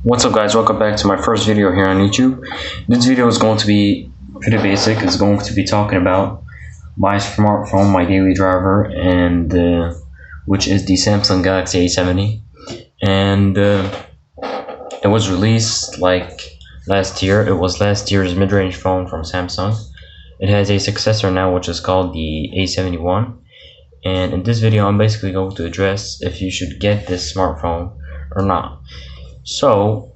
What's up guys, welcome back to my first video here on YouTube. This video is going to be pretty basic. It's going to be talking about my smartphone, my daily driver, and which is the Samsung Galaxy A70. And it was released like last year. It was last year's mid-range phone from Samsung. It has a successor now which is called the A71. And in this video I'm basically going to address if you should get this smartphone or not. So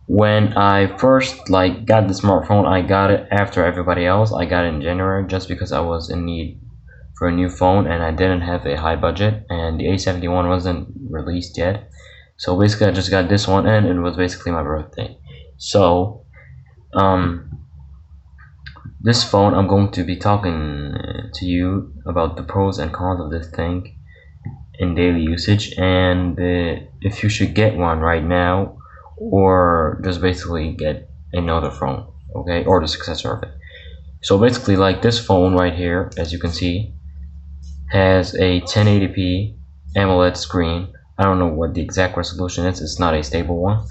when I first got the smartphone, I got it after everybody else. I got it in January just because I was in need for a new phone and I didn't have a high budget, and the A71 wasn't released yet. So basically I just got this one, and it was basically my birthday. So this phone, I'm going to be talking to you about the pros and cons of this thing in daily usage, and if you should get one right now or just basically get another phone, okay, or the successor of it. So basically, like this phone right here, as you can see, has a 1080p AMOLED screen. I don't know what the exact resolution is, it's not a stable one,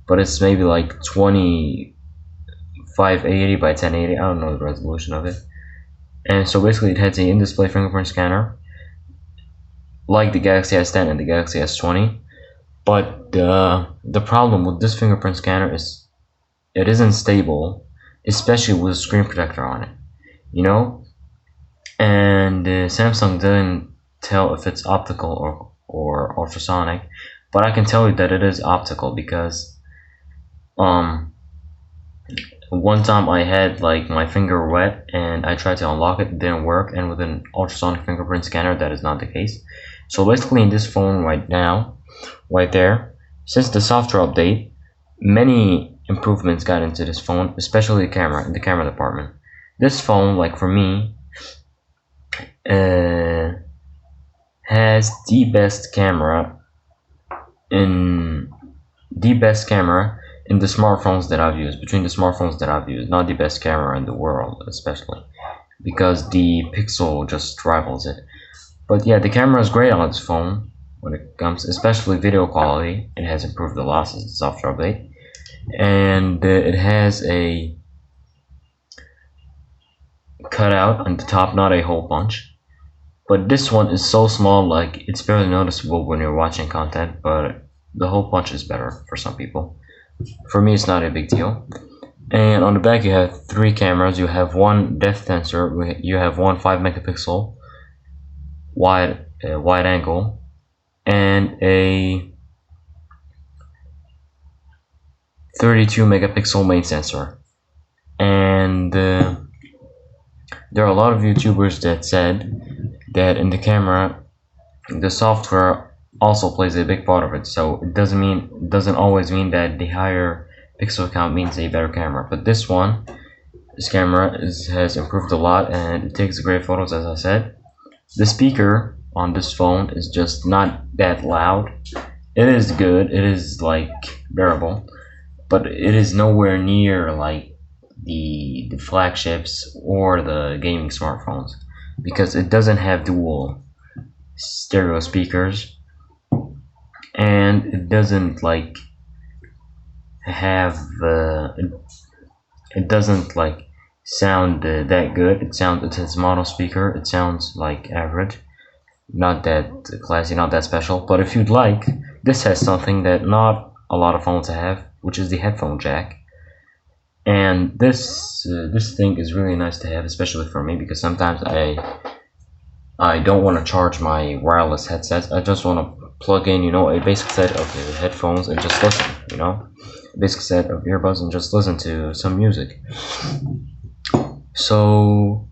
but it's maybe like 2580 by 1080. I don't know the resolution of it. And so basically it has a in-display fingerprint scanner like the Galaxy S10 and the Galaxy S20, but the problem with this fingerprint scanner is it isn't stable, especially with a screen protector on it, you know. And Samsung didn't tell if it's optical or ultrasonic, but I can tell you that it is optical because one time I had my finger wet and I tried to unlock it, didn't work, and with an ultrasonic fingerprint scanner that is not the case. So basically in this phone right now, right there, since the software update, many improvements got into this phone, especially the camera, in the camera department. This phone, for me, has the best camera in the smartphones that I've used, between the smartphones that I've used, not the best camera in the world, especially because the Pixel just rivals it. But yeah, the camera is great on this phone when it comes, especially video quality. It has improved a lot since the software update, and it has a cutout on the top, not a hole punch. But this one is so small, it's barely noticeable when you're watching content, but the hole punch is better for some people. For me, it's not a big deal. And on the back you have 3 cameras. You have one depth sensor, you have one 5 megapixel wide angle, and a 32 megapixel main sensor. And there are a lot of YouTubers that said that in the camera the software also plays a big part of it. So it doesn't always mean that the higher pixel count means a better camera. But this camera has improved a lot, and it takes great photos, as I said. The speaker on this phone is just not that loud. It is good, it is bearable, but it is nowhere near the flagships or the gaming smartphones, because it doesn't have dual stereo speakers, and it doesn't have it doesn't sound that good. It has mono speaker. It sounds average, not that classy, not that special. But if you'd like, this has something that not a lot of phones have, which is the headphone jack. And this thing is really nice to have, especially for me, because sometimes I don't want to charge my wireless headsets. I just want to plug in, a basic set of headphones and just listen, a basic set of earbuds and just listen to some music. So,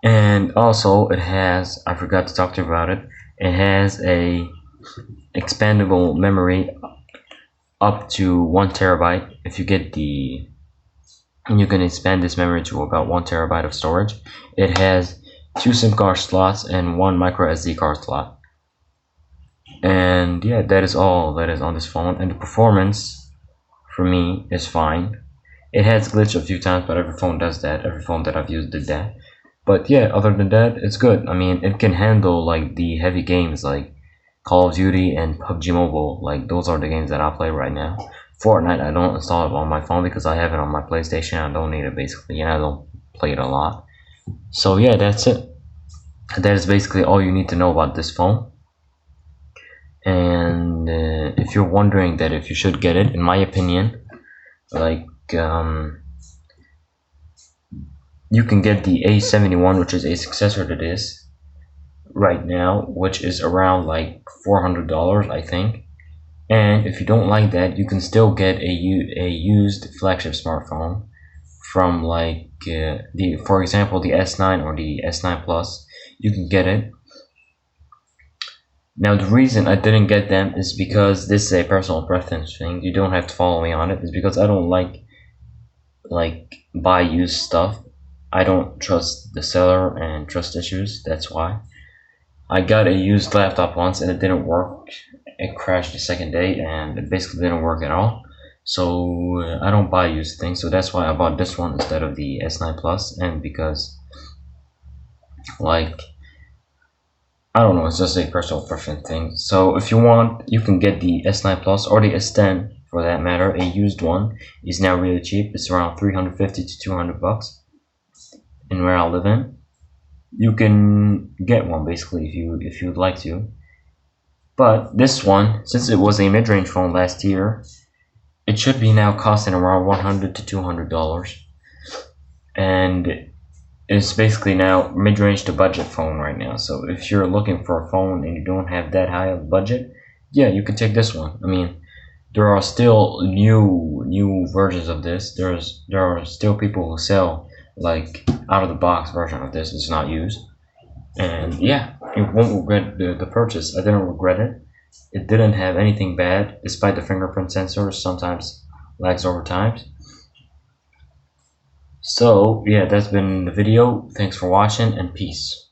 and also it has, I forgot to talk to you about it, it has a expandable memory up to 1 terabyte. If you get you can expand this memory to about 1 terabyte of storage. It has 2 SIM card slots and 1 micro SD card slot. And yeah, that is all that is on this phone, and the performance for me is fine. It has glitched a few times, but every phone does that. Every phone that I've used did that. But yeah, other than that, it's good. I mean, it can handle the heavy games like Call of Duty and PUBG Mobile. Like, those are the games that I play right now. Fortnite, I don't install it on my phone because I have it on my PlayStation. I don't need it basically, and I don't play it a lot. So yeah, that's it. That is basically all you need to know about this phone. And if you're wondering that if you should get it, in my opinion, like you can get the A71, which is a successor to this right now, which is around like $400, I think. And if you don't like that, you can still get a used flagship smartphone from like for example, the S9 or the S9 Plus. You can get it. Now, the reason I didn't get them is because this is a personal preference thing. You don't have to follow me on it. It's because I don't like buy used stuff. I don't trust the seller and trust issues. That's why. I got a used laptop once and it didn't work. It crashed the second day and it basically didn't work at all. So I don't buy used things. So that's why I bought this one instead of the S9 Plus. And because like, I don't know, it's just a personal preference thing. So if you want, you can get the S9 Plus or the S10 for that matter. A used one is now really cheap. It's around 350 to 200 bucks in where I live in. You can get one basically if you'd like to. But this one, since it was a mid-range phone last year, it should be now costing around $100 to $200, and it's basically now mid-range to budget phone right now. So if you're looking for a phone and you don't have that high of a budget, yeah, you can take this one. I mean, there are still new versions of this. There are still people who sell like out of the box version of this. It's not used, and yeah, you won't regret the purchase. I didn't regret it. It didn't have anything bad, despite the fingerprint sensor sometimes lags over time. So yeah, that's been the video. Thanks for watching and peace.